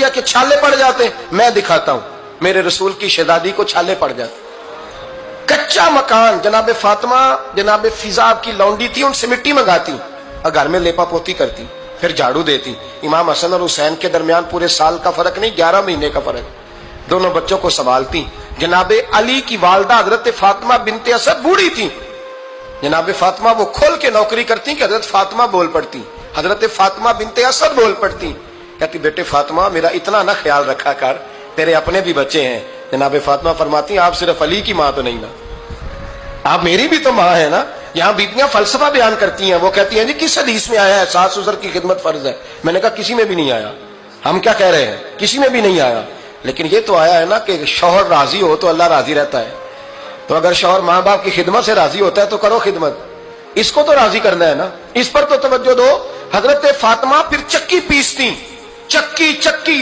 کیا کہ چھالے پڑ جاتے، میں دکھاتا ہوں، میرے رسول کی شہزادی کو چھالے پڑ جاتے۔ کچا مکان، جناب فاطمہ جناب فضا کی لونڈی تھی، ان سے مٹی منگاتی اور گھر میں لیپا پوتی کرتی، پھر جھاڑو دیتی۔ امام حسن اور حسین کے درمیان پورے سال کا فرق نہیں، 11 مہینے کا فرق، دونوں بچوں کو سنبھالتی۔ جناب علی کی والدہ حضرت فاطمہ بنت اسد بوڑھی تھی، جناب فاطمہ وہ کھول کے نوکری کرتی کہ حضرت فاطمہ بول پڑتی، حضرت فاطمہ بنت اسد بول پڑتی، کہتی بیٹے فاطمہ میرا اتنا نہ خیال رکھا کر، تیرے اپنے بھی بچے ہیں۔ جناب فاطمہ فرماتی آپ صرف علی کی ماں تو نہیں نا، آپ میری بھی تو ماں ہے نا۔ یہاں بیٹیاں فلسفہ بیان کرتی ہیں، وہ کہتی ہیں جی کس حدیث میں آیا ہے ساس سسر کی خدمت فرض ہے؟ میں نے کہا کسی میں بھی نہیں آیا۔ ہم کیا کہہ رہے ہیں؟ کسی میں بھی نہیں آیا، لیکن یہ تو آیا ہے نا کہ شوہر راضی ہو تو اللہ راضی رہتا ہے۔ تو اگر شوہر ماں باپ کی خدمت سے راضی ہوتا ہے تو کرو خدمت، اس کو تو راضی کرنا ہے نا، اس پر تو توجہ دو۔ حضرت فاطمہ پھر چکی پیستی، چکی